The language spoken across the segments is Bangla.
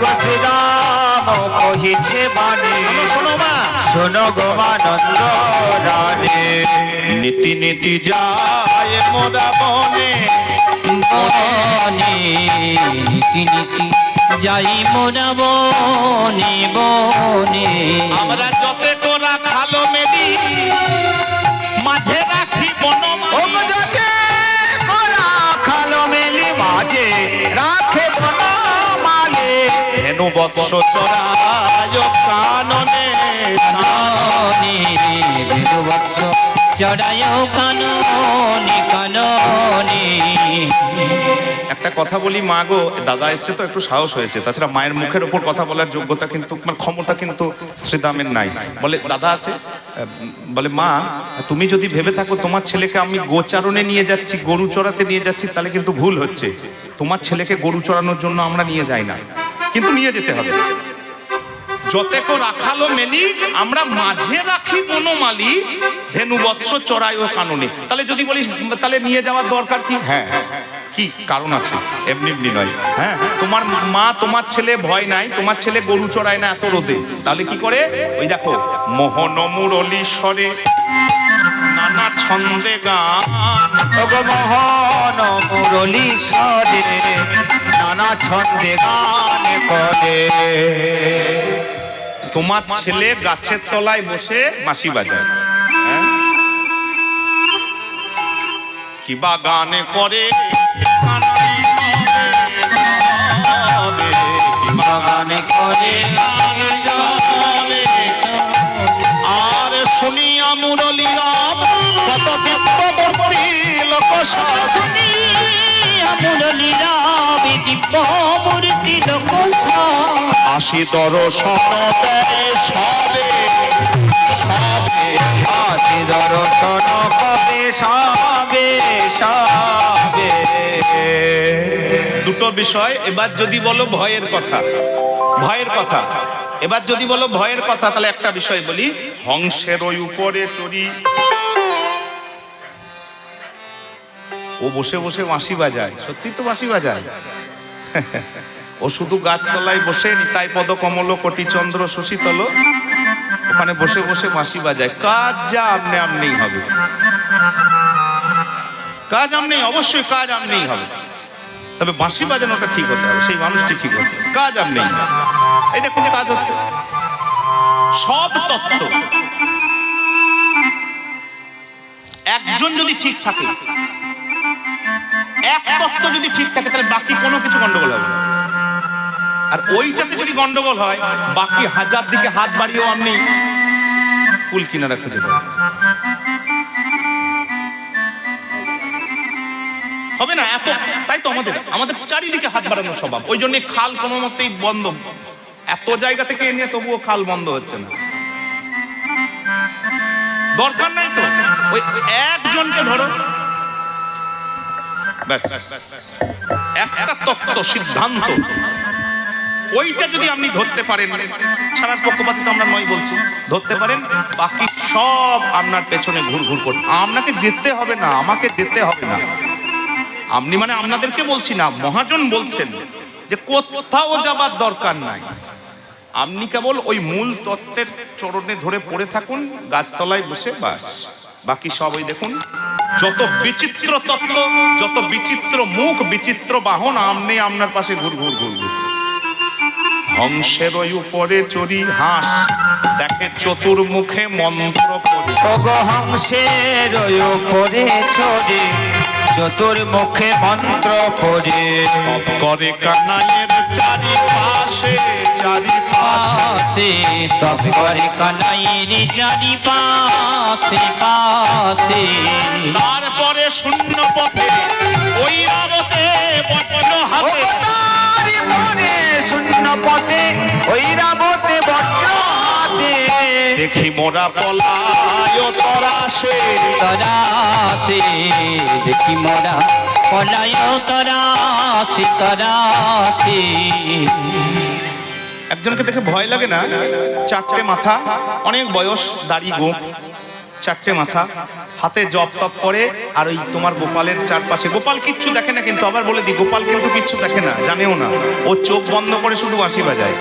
গো শ্রীরাম কহিছে বাণী, শোনো মা, শোনো গো মানন্দ রানী। নীতি নীতি যায় মোরা বনে, বনে নীতি নীতি যাই মোরা বনে বনে। আমরা যতে তোরা খালো মেলি মাঝে রাখি বনমালী। ও গো যাতে মোরা খালো মেলি মাঝে রাখে বনমালী। ধেনু বৎস চড়ায় কাননে, কাননে বিধুবৎস চড়ায় কাননে কাননে। একটা কথা বলি মা গো, দাদা এসছে তো একটু সাহস হয়েছে, তাছাড়া মায়ের মুখের ওপর কথা বলার যোগ্যতা কিন্তু মানে ক্ষমতা কিন্তু শ্রীদামের নাই। বলে দাদা আছে, বলে মা তুমি যদি ভেবে থাকো তোমার ছেলেকে আমি গোচারণে নিয়ে যাচ্ছি, গরু চড়াতে নিয়ে যাচ্ছি, তাহলে কিন্তু ভুল হচ্ছে। তোমার ছেলেকে গরু চড়ানোর জন্য আমরা নিয়ে যাই না, কিন্তু নিয়ে যেতে হবে। যতেক রাখালো মেলি আমরা মাঝে রাখি বনমালী, ধেনু বৎস চড়াই ও কাননে। তাহলে যদি বলিস তাহলে নিয়ে যাওয়ার দরকার কি? হ্যাঁ কি কারণ আছে, এমনি এমনি নয়। হ্যাঁ তোমার মা তোমার ছেলে ভয় নাই, তোমার ছেলে গরু চড়ায় না এত রোদে, তাহলে কি করে? ওই দেখো মোহন মুরলী স্বরে নানা ছন্দে গান, ও গো মোহন মুরলী স্বরে নানা ছন্দে গান করে। তোমার ছেলে গাছের তলায় বসে বাঁশি বাজায়, হ্যাঁ কি বাগানে করে বাগানে করে আর শুনিয়া মুরলী রাম কত দিব্যমূর্তি লোক মুরলী রাম দিব্যমূর্তি লোক আসি দর্শন দেয় সবে সবে। আসি দর্শন কবে সবে সবে। দুটো বিষয়। এবার যদি বলো ভয়ের কথা, ভয়ের কথা, এবার যদি বলো ভয়ের কথা, তাহলে একটা বিষয় বলি। হংসের ওই উপরে চড়ি ও বসে বসে বাঁশি বাজায়, সত্যি তো বাঁশি বাজায়। ও শুধু গাছতলায় বসে নিতাই পদ কমল কোটি চন্দ্র শশীতল ওখানে বসে বসে বাঁশি বাজায়। কাজ যা আমনে আমনেই হবে, কাজ আমনেই, অবশ্যই কাজ আমনেই হবে। তবে বাঁশি বাজানোটা ঠিক হতে হবে, সেই মানুষটি ঠিক হতে হবে, কাজ আমনেই। এই দেখুন কাজ হচ্ছে। সব তত্ত্ব একজন যদি ঠিক থাকে, এক তত্ত্ব যদি ঠিক থাকে, তাহলে বাকি কোনো কিছু গন্ডগোল হবে না। আর ওইটাতে যদি গন্ডগোল হয়, বাকি হাজার দিকে হাত বাড়িয়েও আপনি কুল কিনারা খুঁজে পাবেন, হবে না এত। তাই তো আমাদের চারিদিকে হাত বাড়ানো স্বভাব, ওই জন্য খাল কোনো মতেই বন্ধ। এত জায়গা থেকে এনে তবুও খাল বন্ধ হচ্ছে না। দরকার নাই তো, ওই একজনকে ধরো ব্যাস, একটা তত্ত্ব সিদ্ধান্ত, ওইটা যদি আপনি ধরতে পারেন, ছাড়ার পক্ষপাতী তো আমরা নয় বলছি, ধরতে পারেন, বাকি সব আপনার পেছনে ঘুর ঘুর করবে। আপনাকে যেতে হবে না, আমাকে যেতে হবে না। আপনি মানে আপনাদেরকে বলছি না, মহাজন বলছেন যে কোথাও যাবার দরকার নাই। আপনি কেবল ওই মূল তত্ত্বের চরণে ধরে পড়ে থাকুন, গাছতলায় বসে, বাস। বাকি সব ওই দেখুন, যত বিচিত্র তত্ত্ব, যত বিচিত্র মুখ, বিচিত্র বাহন, আমনে আপনার পাশে ঘুর ঘুর ঘুর ঘুর। হংসের ওই উপরে চড়ি হাঁস দেখে চতুর্মুখে মন্ত্র পড়ি। ও গো হংসের ওই উপরে চড়ে চতুর্মুখে মন্ত্র পড়ে। করে কানাইয়ের চারিপাশে চারিপাশে, স্তব করে কানাইয়ের চারিপাশে পাশে। তারপরে শূন্য পথে ওই রাবতে বজ্র হাতে, তারপরে শূন্য পথে ওই রাবতে বজ্র হাতে। দেখি মোরা পলায় তরাসে তরাসে দেখি মোরা পলায় তরাসে তরাসে। একজনকে দেখে ভয় লাগে না? চারটে মাথা, অনেক বয়স, দাড়ি গোঁফ, চারটে মাথা, হাতে জপ তপ করে, আর ওই তোমার গোপালের চারপাশে, গোপাল কিচ্ছু দেখে না কিন্তু, আবার বলে দিই গোপাল কিন্তু কিচ্ছু দেখে না, জানেও না, ও চোখ বন্ধ করে শুধু বাঁশি বাজায়,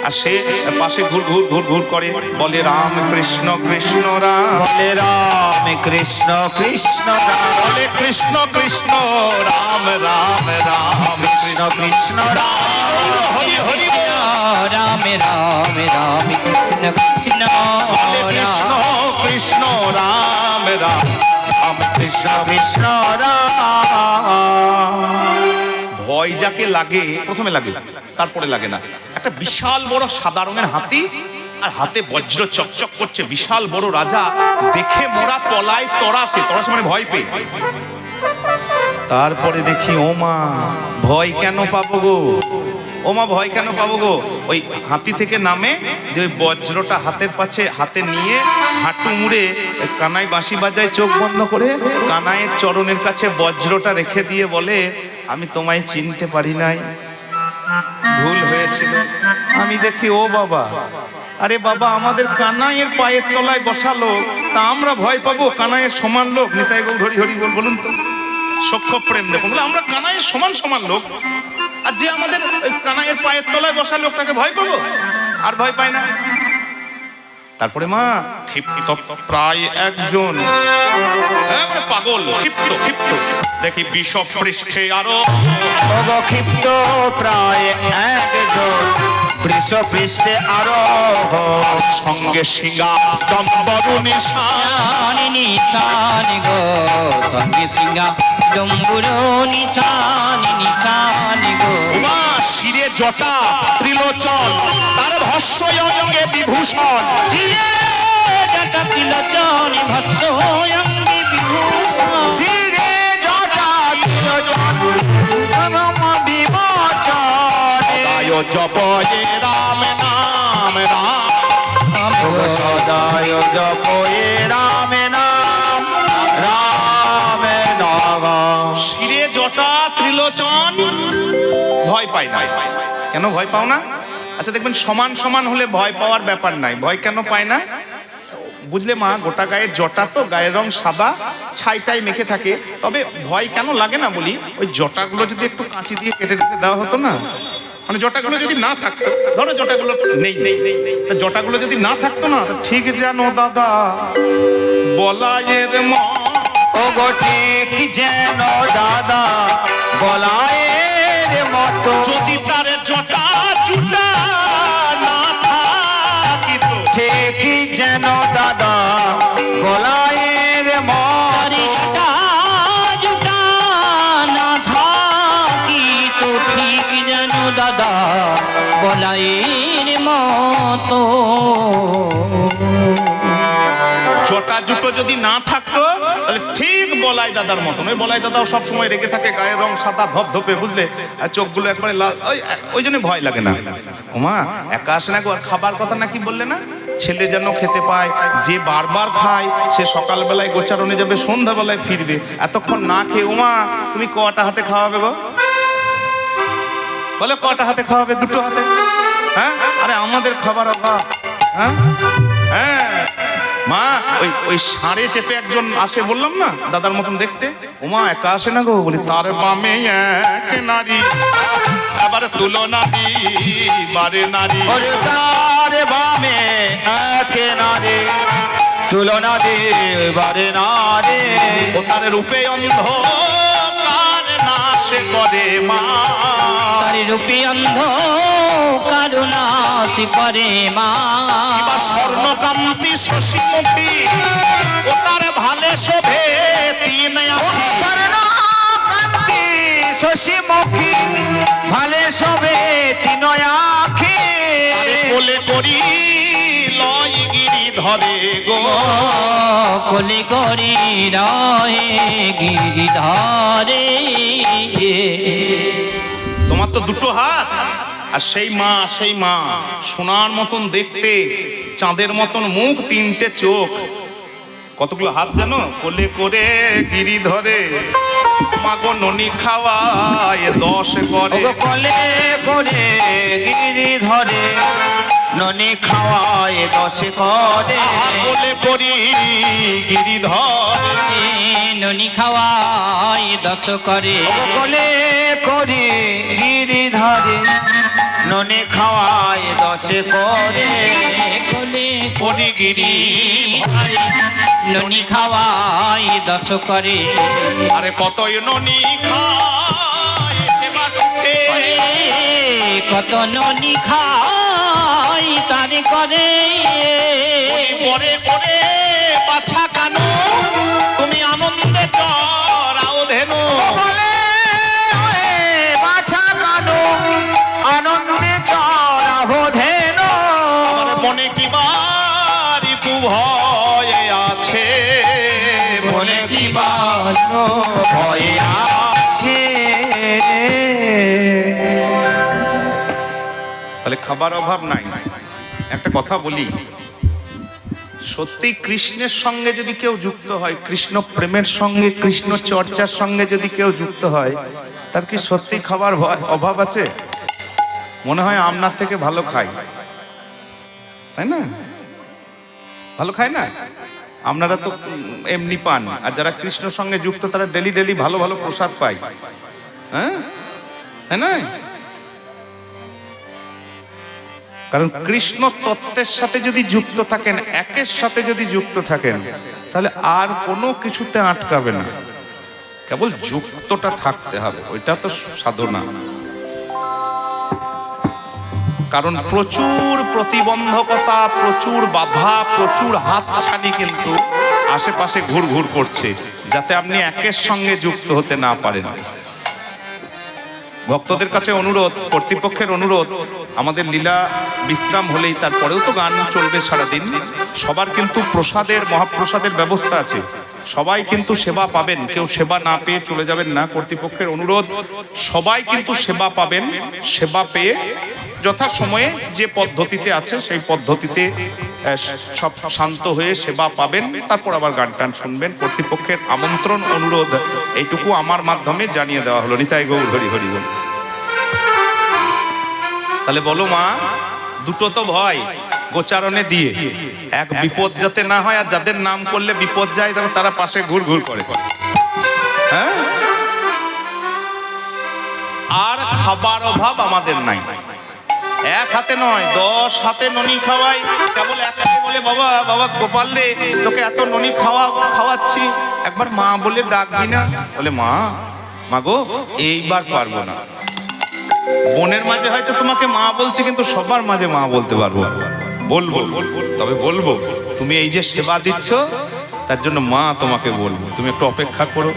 আর সে পাশে ঘুর ঘুর ঘুর ঘুর করে বলে রাম কৃষ্ণ কৃষ্ণ রাম, বলে রাম কৃষ্ণ কৃষ্ণ রাম, বলে কৃষ্ণ কৃষ্ণ রাম রাম রাম কৃষ্ণ কৃষ্ণ রাম, হরি হরি রাম রাম রাম কৃষ্ণ কৃষ্ণ বলে কৃষ্ণ কৃষ্ণ রাম রাম রাম কৃষ্ণ কৃষ্ণ রাম। ভয় যাকে লাগে প্রথমে লাগে, তারপরে লাগে না। একটা বিশাল বড় সাদা রঙের হাতি, আর হাতে বজ্র চকচক করছে, বিশাল বড় রাজা, দেখে মোরা পলায় তরাসে, তরাসে মানে ভয় পেয়ে। তারপরে দেখি ওমা ভয় কেন পাবো গো, ওমা ভয় কেন পাবো গো, ওই হাতি থেকে নামে যে ওই বজ্রটা হাতের পাশে হাতে নিয়ে হাঁটু মুড়ে কানায় বাঁশি বাজায় চোখ বন্ধ করে, কানায়ের চরণের কাছে বজ্রটা রেখে দিয়ে বলে আমি তোমায় চিনতে পারি নাই, ভুল হয়েছিল। আমি দেখি ও বাবা, আরে বাবা আমাদের কানাইয়ের পায়ের তলায় বসালো, তা আমরা ভয় পাবো? কানাইয়ের সমান লোক, নিতাই গৌর হরি হরি বল, বলুন তো, সখ্য প্রেম দেখুন, বলে আমরা কানাইয়ের সমান সমান লোক, আর যে আমাদের ওই কানাইয়ের পায়ের তলায় বসা লোকটাকে ভয় পাবো? আর ভয় পায় না। তারপরে মা ক্ষিপ্ত প্রায় একজন, পাগল ক্ষিপ্ত ক্ষিপ্ত, দেখি বিষব পৃষ্ঠে আরো ক্ষিপ্ত প্রায় একজন, বৃষ পৃষ্ঠে আরো সঙ্গে সিংহা দম্বরু নিশান, নিশান গো সঙ্গে সিংহা ডম্বুরো নিশান নিশান গো, মা শিরে জটা ত্রিলোচন, তার ভস্য অঙ্গে বিভূষণ, শিরে জটা ত্রিলোচন ভস্য অঙ্গে বিভূষণ, শিরে জটা ত্রিলোচন বিমোচন, সদায় জপয়ে রাম নাম রাম, সদায় জপয়ে রাম নাম রাম নাম। শিরে জটা ত্রিলোচন ভয় পায় না। কেন ভয় পাও না? আচ্ছা দেখবেন সমান সমান হলে ভয় পাওয়ার ব্যাপার নাই, ভয় কেন পায় না বুঝলে মা, গোটা গায়ের জটা তো, গায়ের রং সাদা, ছাইটাই মেখে থাকে, তবে ভয় কেন লাগে না বলি, ওই জটাগুলো যদি একটু কাঁচি দিয়ে কেটে কেটে দেওয়া হতো না, মানে জটাগুলো যদি না থাকতো, ধরো জটাগুলো নেই নেই নেই, জটাগুলো যদি না থাকতো না, ঠিক জানো দাদা বলায়ের মা, ও গো ঠিক যেন দাদা বলায়ের মতো, যদি তার জটা চুটা না থাকিত, ঠিক যেন দাদা বলায়ের মতো, জটা জুটা না থাকি তো ঠিক যেন দাদা বলাইয়ের মতো, জটা জুটো যদি না থাকতো তাহলে ঠিক বলাই দাদার মতন, ওই বলাই দাদাও সব সময় রেগে থাকে, গায়ের রং সাদা ধপধপে বুঝলে, আর চোখগুলো একবারে লাল, ওই জন্য ভয় লাগে না। ওমা একা আসে না গো, আর খাবার কথা নাকি বললে না, ছেলে যেন খেতে পায়, যে বারবার খায় সে সকালবেলায় গোচারণে যাবে, সন্ধ্যাবেলায় ফিরবে, এতক্ষণ না খেয়ে ওমা তুমি কটা হাতে খাওয়াবে গো, বলে কটা হাতে খাওয়াবে? দুটো হাতে? হ্যাঁ, আরে আমাদের খাবার অভাব। হ্যাঁ হ্যাঁ মা, ওই ষাঁড়ে চেপে একজন আসে বললাম না, দাদার মতন দেখতে, ওমা একা আসে না গো, বলি তার বামে এক নারী, আবার তুলনা বারে নারী, ওরে তার বামে এক নারী, তুলনা দেবারে নারী, ও তার রূপে অন্ধ কার নাশে করে মা, তার রূপে অন্ধ কারুণাস করে মা, কিবা স্বর্ণকান্তি শশীমুখী, ও তার ভালে শোভে তিন আঁখি, কান্তি শশীমুখী ভালে সবে তিন আঁখি, কোলে করি লয় গিরি ধরে গো, কোলে করি রহে গিরিধারে, তোমার তো দুটো হাত, আর সেই মা সোনার মতন দেখতে, চাঁদের মতন মুখ, তিনটে চোখ, কতগুলো হাত জানো, কোলে করে গিরি ধরে, মাগো ননি খাওয়ায় 10 করে, কলে করে গিরি ধরে, ননি খাওয়ায় দশ করে বলে পড়ি গিরিধর ননি খাওয়াই দশ করে বলে করি গিরিধারে ননি খাওয়ায় দশ করে কোলে পড়ি গিরি ননি খাওয়াই দশ করে আরে কতই ননি খায় সেবা সুখে কত ননি খাই তারে করে পরে পরে বাছা কানো তুমি আনন্দে চড়াও ধেনু বলে ওরে বাছা কানো আনন্দে চড়া ধেন আমার মনে কি বারি ভয়ে আছে মনে কি বানো ভয়ে আছে তাহলে খাবার অভাব নাই। একটা কথা বলি, সত্যি কৃষ্ণের সঙ্গে যদি কেউ যুক্ত হয়, কৃষ্ণ প্রেমের সঙ্গে, কৃষ্ণ চর্চার সঙ্গে যদি কেউ যুক্ত হয়, তার কি সত্যি খাবার অভাব আছে? মনে হয় আপনার থেকে ভালো খায়, তাই না? ভালো খায় না? আপনারা তো এমনি পান, আর যারা কৃষ্ণর সঙ্গে যুক্ত তারা ডেলি ডেলি ভালো ভালো প্রসাদ পায়, হ্যাঁ, তাই না? কারণ কৃষ্ণ তত্ত্বের সাথে যদি যুক্ত থাকেন, একের সাথে যদি যুক্ত থাকেন, তাহলে আর কোনো কিছুতে আটকাবে না, কেবল যুক্তটা থাকতে হবে, ওইটা তো সাধনা। কারণ প্রচুর প্রতিবন্ধকতা, প্রচুর বাধা, প্রচুর হাতছানি কিন্তু আশেপাশে ঘুরঘুর করছে, যাতে আপনি একের সঙ্গে যুক্ত হতে না পারেন। ভক্তদের কাছে অনুরোধ, কর্তৃপক্ষের অনুরোধ, আমাদের লীলা বিশ্রাম হলেই তারপরেও তো গান চলবে সারাদিন, সবার কিন্তু প্রসাদের, মহাপ্রসাদের ব্যবস্থা আছে, সবাই কিন্তু সেবা পাবেন, কেউ সেবা না পেয়ে চলে যাবেন না। কর্তৃপক্ষের অনুরোধ, সবাই কিন্তু সেবা পাবেন, সেবা পেয়ে যথাসময়ে যে পদ্ধতিতে আছে সেই পদ্ধতিতে সব শান্ত হয়ে সেবা পাবেন, তারপর আবার গান টান শুনবেন। কর্তৃপক্ষের আমন্ত্রণ, অনুরোধ এইটুকু আমার মাধ্যমে জানিয়ে দেওয়া হলো। নিতাই গৌর হরি হরি বল। তাহলে বলো মা, দুটো তো ভয় গোচারণে দিয়ে, এক বিপদ যাতে না হয়, আর যাদের নাম করলে বিপদ যায় তারা পাশে ঘুর ঘুর করে, হ্যাঁ? আর খাবার অভাব আমাদের নাই, এক হাতে নয় 10 হাতে ননি খাওয়াই, কেবল এক হাতে বলে বাবা বাবা গোপাল রে তোকে এত ননি খাওয়াচ্ছি, একবার মা বলে ডাকবি না? বলে মা, মা গো এইবার পারবো না, বোনের মাঝে হয়তো তোমাকে মা বলছি, কিন্তু সবার মাঝে মা বলতে পারবো, বলবো, তবে বলবো তুমি এই যে সেবা দিচ্ছ তার জন্য মা তোমাকে বলবো, তুমি একটু অপেক্ষা করো।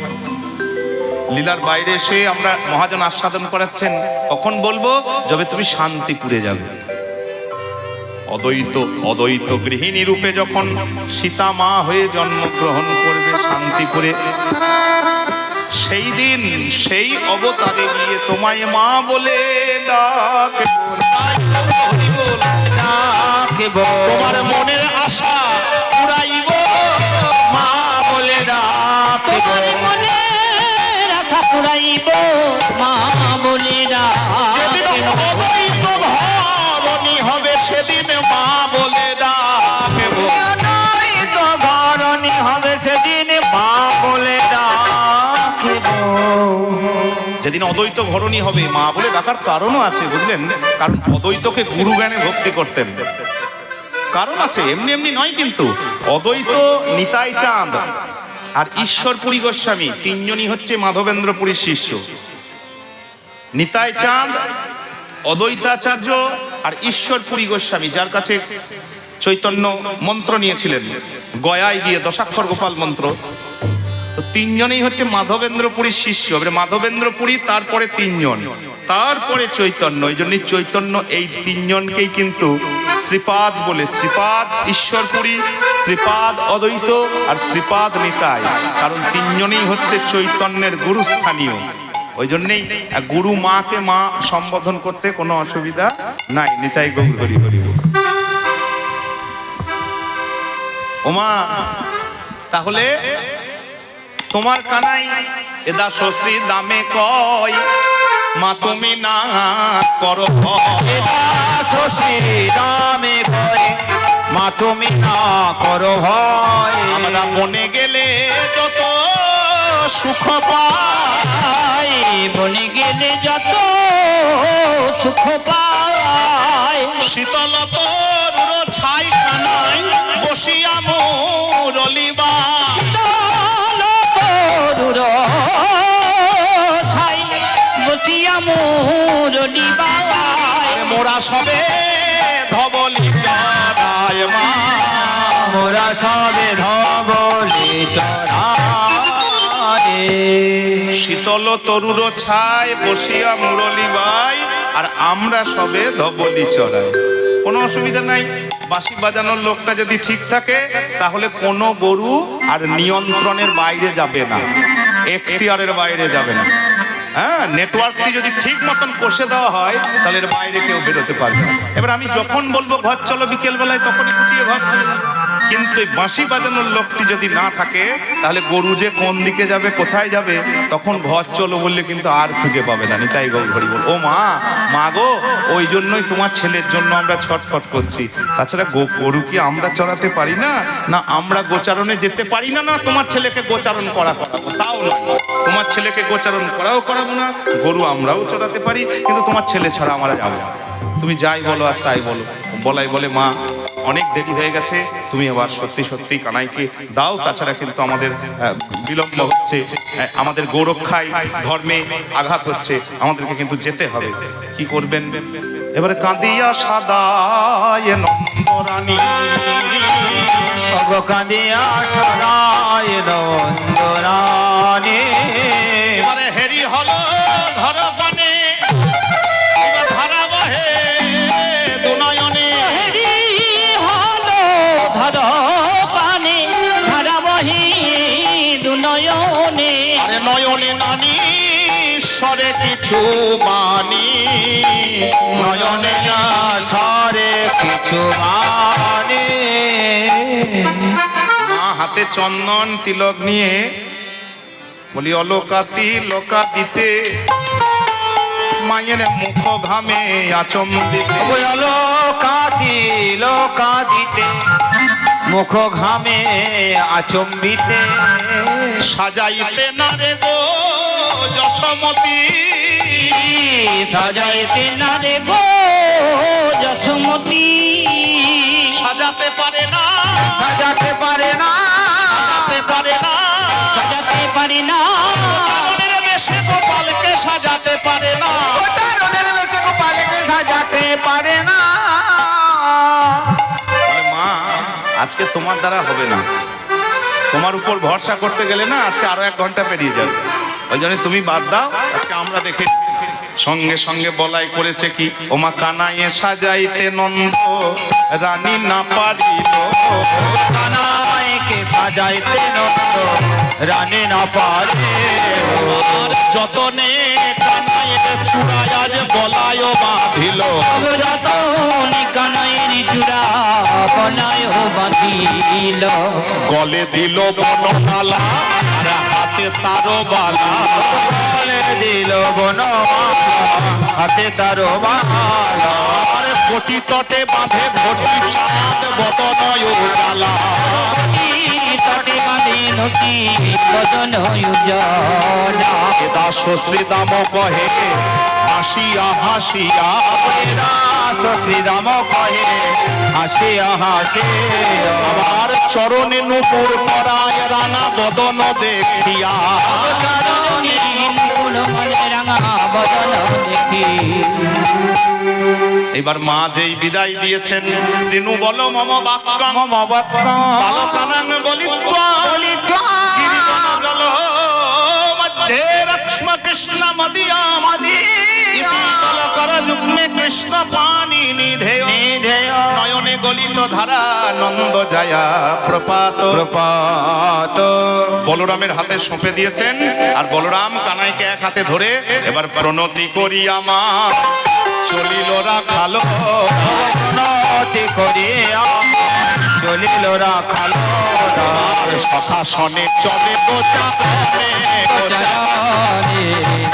লীলার বাইরে এসে আমরা মহাজন আস্বাদন করাচ্ছেন, কখন বলবো? যবে তুমি শান্তিপুরে যাবে। অদ্বৈত গৃহিণী রূপে যখন সীতা মা হয়ে জন্মগ্রহণ করবে শান্তিপুরে, সেই দিন সেই অবতারে গিয়ে তোমায় মা বলে ডাকবো, তোমার মনের আশা পুরাইব, মা বলে ডাকবো, মনের আশা পুরাইব, মা বলে যেদিন অদ্বৈত ধরণী হবে সেদিন মা বলে ডাকবো, অদ্বৈত ধরণী হবে সেদিন মা বলে ডাকবো। যেদিন অদ্বৈত ঘরণী হবে, মা বলে ডাকার কারণও আছে, বুঝলেন? কারণ অদ্বৈতকে গুরু জ্ঞানে ভক্তি করতেন, কারণ আছে, এমনি এমনি নয়। কিন্তু অদ্বৈত, নিতাই চাঁদ আর ঈশ্বরপুরী গোস্বামী তিনজনই হচ্ছে মাধবেন্দ্রপুরীর শিষ্য। নিতাই চাঁদ, অদ্বৈতাচার্য আর ঈশ্বরপুরী গোস্বামী, যার কাছে চৈতন্য মন্ত্র নিয়েছিলেন গয়ায় গিয়ে, দশাক্ষর গোপাল মন্ত্র, তো তিনজনেই হচ্ছে মাধবেন্দ্রপুরীর শিষ্য। মাধবেন্দ্রপুরী, তারপরে তিনজন, তারপরে চৈতন্য। এই জন্যই চৈতন্য এই তিনজনকেই কিন্তু শ্রীপাদ বলে, শ্রীপাদ ঈশ্বরপুরী, শ্রীপাদ অদ্বৈত আর শ্রীপাদ নিতাই, কারণ তিনজনেই হচ্ছে চৈতন্যের গুরুস্থানীয়। ওই জন্যেই গুরু মাকে মা সম্বোধন করতে কোনো অসুবিধা নাই। নিতাই গৌর হরি হরি বল। ওমা, তাহলে তোমার কানাই এদা শ্রী দামে কয়, মা তুমি না করো শ্রী রামে তুমি না করো ভয় আমরা বনে গেলে যত সুখ পাই, বনে গেলে যত সুখ পায়, শীতল তরুর ছাই খানায় বসিয়া মুরলিবা। তরুর ছাই বসিয়া মুরলি বাবায়, মোরা সবে ধবলি চড়ায় মা, মোরা সবে ধবলি চড়ায়। শীতল তরুর ছায় বসিয়া মুরলি বাই, আর আমরা সবে ধবলি চড়াই। কোনো অসুবিধা নাই। বাঁশি বাজানোর লোকটা যদি ঠিক থাকে তাহলে কোনো গরু আর নিয়ন্ত্রণের বাইরে যাবে না, এখতিয়ারের বাইরে যাবে না। হ্যাঁ, নেটওয়ার্কটি যদি ঠিক মতন কষে দেওয়া হয় তাহলে এর বাইরে কেউ বেরোতে পারবে না। এবার আমি যখন বলবো ঘর চলো বিকেল বেলায়, তখনই গুটিয়ে ঘর চলে। কিন্তু এই বাঁশি বাজানোর লোকটি যদি না থাকে তাহলে গরু যে কোন দিকে যাবে, কোথায় যাবে, তখন ঘর চলো বললে কিন্তু আর খুঁজে পাবে না। নিতাই গৌর হরি বল। ও মা, মা গো, ওই জন্যই তোমার ছেলের জন্য আমরা ছটফট করছি। তাছাড়া গরু কি আমরা চড়াতে পারি না? না আমরা গোচারণে যেতে পারি না? না তোমার ছেলেকে গোচারণ করাবো? তাও নয়, তোমার ছেলেকে গোচারণ করাবো না, গরু আমরাও চড়াতে পারি, কিন্তু তোমার ছেলে ছাড়া আমরা যাবো না। তুমি যাই বলো আর তাই বলো। বলাই বলে, মা অনেক দেরি হয়ে গেছে, তুমি আবার সত্যি সত্যি কানাইকে দাও, তাছাড়া কিন্তু আমাদের বিলম্ব হচ্ছে, আমাদের গৌরক্ষায় ধর্মে আঘাত হচ্ছে, আমাদেরকে কিন্তু যেতে হবে। কি করবেন? এবারে কাঁদিয়া সাদায় নন্দরানী, কাঁদিয়া সদায় নন্দরানী, এবারে হেরি হলো ধর পানে ধারা বহে দুনয়নে, হলো ধর পানে ধারা বহি দুনয়নে, আরে নয়নে নানি স্বরে কিছু বাণী, নয়নে না সরে কিছু মানে। মা হাতে চন্দন তিলক নিয়ে বলি, অলোকাতি লোকা দিতে মায়ের মুখ ঘামে আচম্বিতে, লোকা দিতে মুখ ঘামে আচম্বিতে, সাজাইতে না রে গো যশোমতি, সাজাইতে না রে গো যশোমতি, সাজাতে পারে না, সাজাতে পারে না, সাজাতে পারে না, সাজাতে পারি না, চারণের বেশে গোপালকে সাজাতে পারে না, চারণের বেশে গোপালকে সাজাতে পারে না। বলে, মা আজকে তোমার দ্বারা হবে না, তোমার উপর ভরসা করতে গেলে না আজকে আরো 1 ঘন্টা পেরিয়ে যাবে, ওই জন্য তুমি বাদ দাও, আজকে আমরা দেখে। সঙ্গে সঙ্গে বলাই করেছে কি, ওমা কানাইয়ে সাজাইতে নন্দ রানী না পারিল, কানাইকে সাজাইতে নন্দ রানী না পারে, আর যতনে কানাইয়ের চূড়ায় আজ বলায় বাঁধিল, যতনি কানাইয়ের চূড়া বলায় বাঁধিল, গলে দিল বনমালা আর হাতে তারো বালা, বলে দিল বনমালা হাতে তারো মালা, আর কোটি তটে বাঁধে ঘটি চাঁদ বদনয় উজালা, তটে বাঁধে নদী বদন উজালা, দাস শ্রীদাম কহে হাসিয়া হাসিয়া, দাস শ্রীরাম কহে হাসিয়া হাসিয়া, আমার চরণে নুপুর পরায় রাঙা বদন দেখিয়া, রাঙা বদন দেখি, এবার মা যেই বিদায় দিয়েছেন, শ্রীনু বল মম বাক্যং মম বাক্য বালকানাং বলিত্বা, গিরিবন জল মধ্যে লক্ষ্ম কৃষ্ণ মদিয়া মদি কর যুগ্মে কৃষ্ণ পানি নিধেয়, নয়নে গলিত ধারা নন্দ যায়া প্রপাত, প্রপাত বলরামের হাতে সঁপে দিয়েছেন, আর বলরাম কানাইকে এক হাতে ধরে এবার প্রণতি করিয়া মা চলিল রাখালো, নতি করিয়া চলিল রাখালো, আর সখা সনে চলে গোচারণে, গোচারণে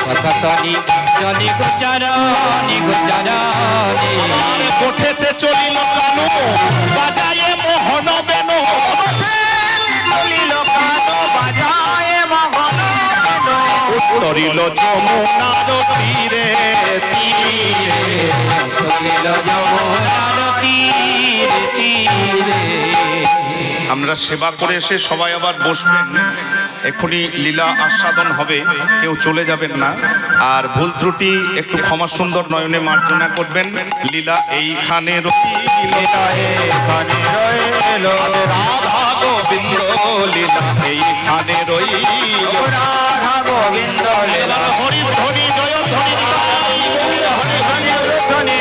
কথাশনি জনি গোচারণে গোচারণে, আর কোঠেতে চলিল কানু বাজায়ে মোহ চলিল যমুনার তীরে তীরে চলিল যমুনার তীরে তীরে। আমরা সেবা করে এসে সবাই আবার বসবেন, এক্ষুনি লীলা আস্বাদন হবে, কেউ চলে যাবেন না। আর ভুল ত্রুটি একটু ক্ষমা সুন্দর নয়নে মার্জনা করবেন। লীলা এইখানে রইল, এখানে রইল রাধা গোবিন্দ লীলা এইখানে রইল। রাধা গোবিন্দ লীলা হরি ধ্বনি জয় ধ্বনি হরি ধ্বনি উলধ্বনি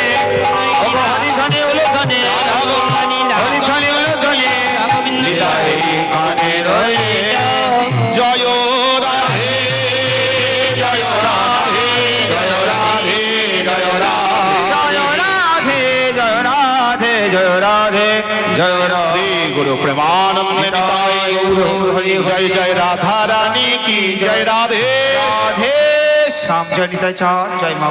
ওগো হরি ধ্বনি উলধ্বনি হরি ধ্বনি উলধ্বনি লীলা এইখানে রইল জয় রাধে জয় রাধে জয় রাধে জয় রাধে জয় রাধে জয় রাধে জয় রাধে গুরু প্রেমানন্দে নিতাই জয় জয় রাধা রানী কি জয় রাধে রাধে শ্যাম জয় নিতাই চাঁদ জয় মা